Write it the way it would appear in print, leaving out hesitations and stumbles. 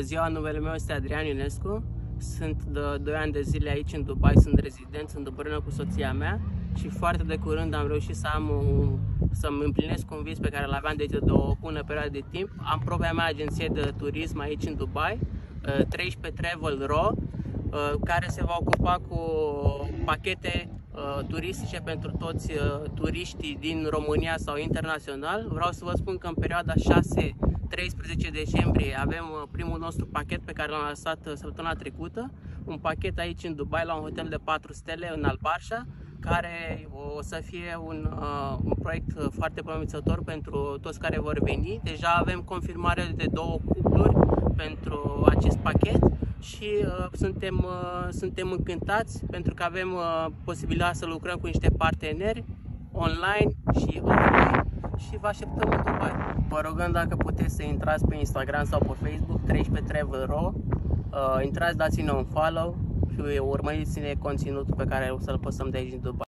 ziua, numele meu este Adrian Ionescu. Sunt de 2 ani de zile aici în Dubai, sunt rezident, sunt împreună cu soția mea și foarte de curând am reușit să-mi împlinesc un vis pe care l-aveam de o bună perioadă de timp. Am propria mea agenție de turism aici în Dubai, 13 Travel Ro, care se va ocupa cu pachete turistice pentru toți turiștii din România sau internațional. Vreau să vă spun că în perioada 6-13 decembrie avem primul nostru pachet pe care l-am lansat săptămâna trecută. Un pachet aici în Dubai la un hotel de 4 stele în Al Barsha, care o să fie un proiect foarte promițător pentru toți care vor veni. Deja avem confirmare de 2 cupluri pentru acest pachet și suntem încântați pentru că avem posibilitatea să lucrăm cu niște parteneri online și offline și vă așteptăm în Dubai. Vă rugăm dacă puteți să intrați pe Instagram sau pe Facebook 13 Travel Ro, intrați, dați-ne un follow și urmăriți-ne conținutul pe care o să-l postăm de aici în Dubai.